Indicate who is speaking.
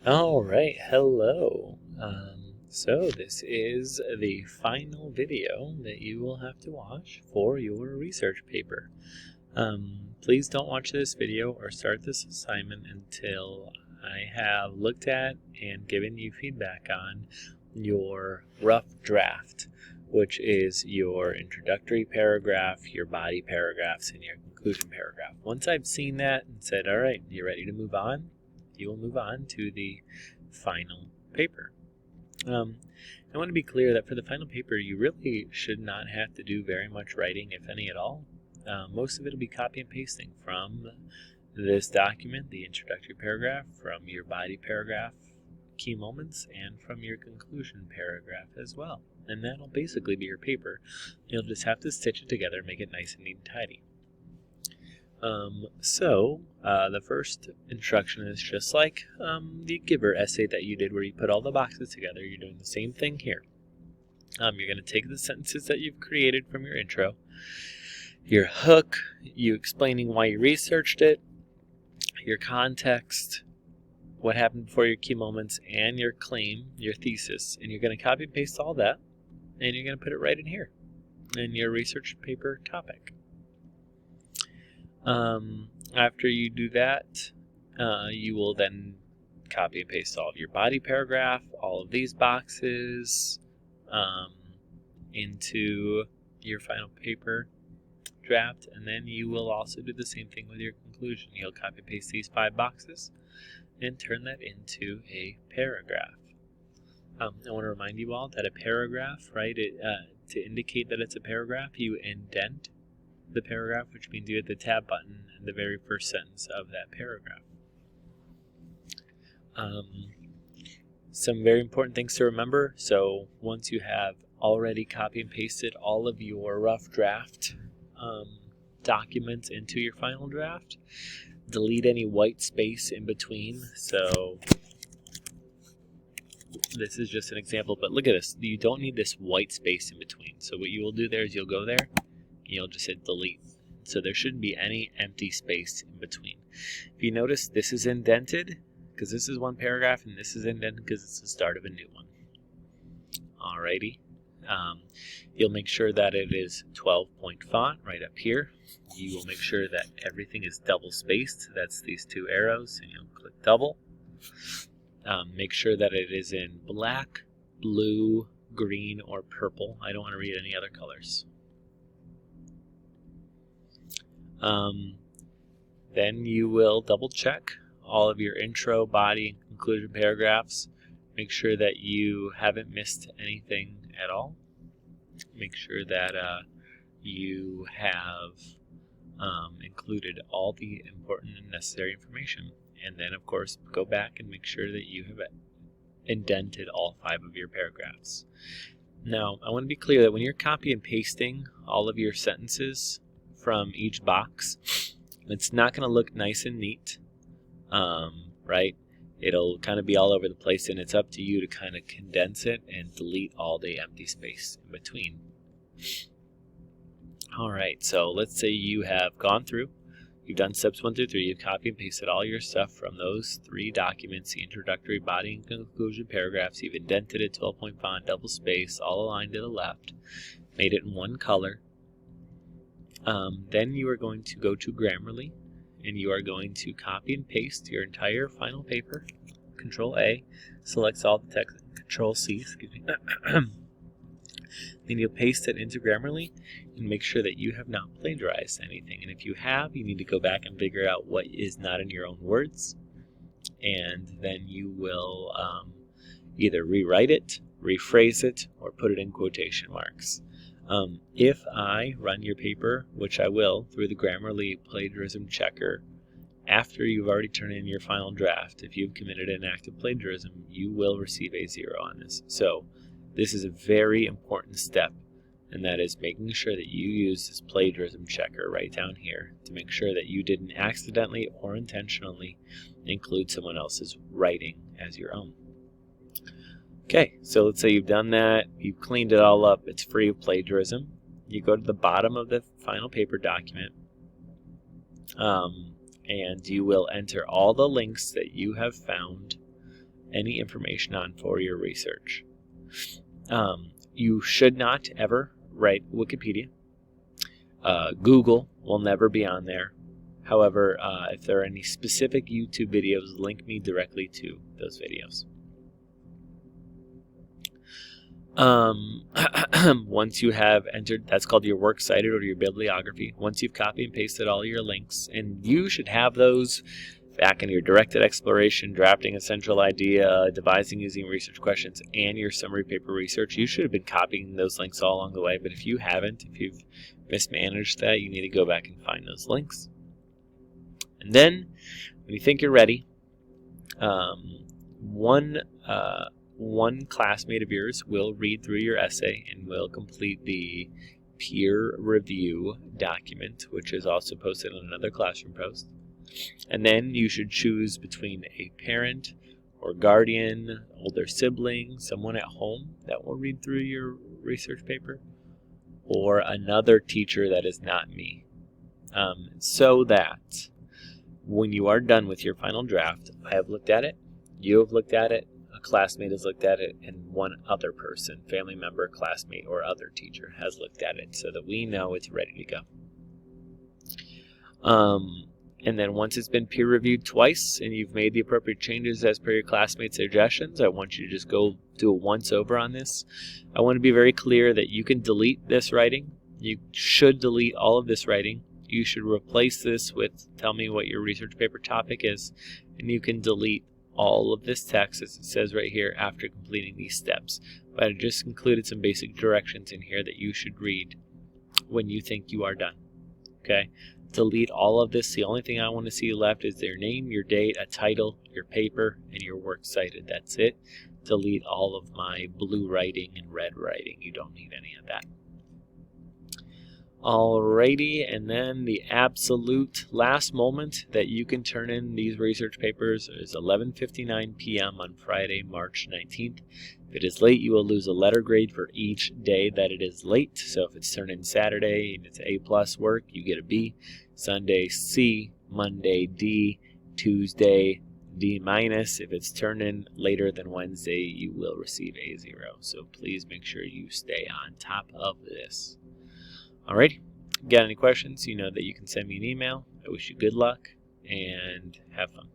Speaker 1: All right, hello. So this is the final video that you will have to watch for your research paper. Please don't watch this video or start this assignment until I have looked at and given you feedback on your rough draft, which is your introductory paragraph, your body paragraphs, and your conclusion paragraph. Once I've seen that and said, all right, you're ready to move on, you will move on to the final paper. I want to be clear that for the final paper, you really should not have to do very much writing, if any at all. Most of it will be copy and pasting from this document, the introductory paragraph, from your body paragraph, key moments, and from your conclusion paragraph as well. And that'll basically be your paper. You'll just have to stitch it together, make it nice and neat and tidy. The first instruction is just like the giver essay that you did where you put all the boxes together. You're doing the same thing here. You're going to take the sentences that you've created from your intro, your hook, you explaining why you researched it, your context, what happened before your key moments, and your claim, your thesis. And you're going to copy and paste all that, and you're going to put it right in here in your research paper topic. After you do that, you will then copy and paste all of your body paragraph, all of these boxes, into your final paper draft, and then you will also do the same thing with your conclusion. You'll copy and paste these 5 boxes and turn that into a paragraph. I want to remind you all that a paragraph, right, to indicate that it's a paragraph, you indent the paragraph, which means you hit the tab button in the very first sentence of that paragraph. Some very important things to remember. So once you have already copy and pasted all of your rough draft documents into your final draft, delete any white space in between. So this is just an example, but look at this. You don't need this white space in between. So what you will do there is you'll go there, you'll just hit delete. So there shouldn't be any empty space in between. If you notice, this is indented because this is one paragraph, and this is indented because it's the start of a new one. Alrighty. You'll make sure that it is 12-point font right up here. You will make sure that everything is double spaced. That's these 2 arrows, and you'll click double. Make sure that it is in black, blue, green, or purple. I don't want to read any other colors. Then you will double check all of your intro, body, and conclusion paragraphs. Make sure that you haven't missed anything at all. Make sure that you have included all the important and necessary information. And then, of course, go back and make sure that you have indented all 5 of your paragraphs. Now, I want to be clear that when you're copy and pasting all of your sentences from each box, it's not going to look nice and neat, right? It'll kind of be all over the place, and it's up to you to kind of condense it and delete all the empty space in between. All right, so let's say you have gone through, you've done steps 1 through 3, you've copy and pasted all your stuff from those 3 documents, the introductory, body, and conclusion paragraphs. You've indented it, 12-point font, double space, all aligned to the left, made it in one color. Then you are going to go to Grammarly, and you are going to copy and paste your entire final paper. Control A selects all the text. Control C, excuse me. Then you'll paste it into Grammarly and make sure that you have not plagiarized anything. And if you have, you need to go back and figure out what is not in your own words, and then you will either rewrite it, rephrase it, or put it in quotation marks. If I run your paper, which I will, through the Grammarly plagiarism checker, after you've already turned in your final draft, if you've committed an act of plagiarism, you will receive a 0 on this. So this is a very important step, and that is making sure that you use this plagiarism checker right down here to make sure that you didn't accidentally or intentionally include someone else's writing as your own. Okay, so let's say you've done that, you've cleaned it all up, it's free of plagiarism. You go to the bottom of the final paper document, and you will enter all the links that you have found any information on for your research. You should not ever write Wikipedia. Google will never be on there. However, if there are any specific YouTube videos, link me directly to those videos. Once you have entered, that's called your works cited or your bibliography. Once you've copied and pasted all your links, and you should have those back in your directed exploration, drafting a central idea, devising using research questions, and your summary paper research, you should have been copying those links all along the way. But if you haven't, if you've mismanaged that, you need to go back and find those links. And then, when you think you're ready, one classmate of yours will read through your essay and will complete the peer review document, which is also posted on another classroom post. And then you should choose between a parent or guardian, older sibling, someone at home that will read through your research paper, or another teacher that is not me. So that when you are done with your final draft, I have looked at it, you have looked at it, a classmate has looked at it, and one other person, family member, classmate, or other teacher has looked at it, so that we know it's ready to go. And then once it's been peer reviewed twice and you've made the appropriate changes as per your classmates' suggestions, I want you to just go do a once over on this. I want to be very clear that you can delete this writing. You should delete all of this writing. You should replace this with tell me what your research paper topic is, and you can delete all of this text as it says right here after completing these steps. But I just included some basic directions in here that you should read when you think you are done. Okay? Delete all of this. The only thing I want to see left is their name, your date, a title, your paper, and your works cited. That's it. Delete all of my blue writing and red writing. You don't need any of that. Alrighty, and then the absolute last moment that you can turn in these research papers is 11:59 p.m. on Friday, March 19th. If it is late, you will lose a letter grade for each day that it is late. So if it's turned in Saturday and it's A+ work, you get a B. Sunday, C. Monday, D. Tuesday, D-. If it's turned in later than Wednesday, you will receive A0. So please make sure you stay on top of this. Alright, got any questions? You know that you can send me an email. I wish you good luck and have fun.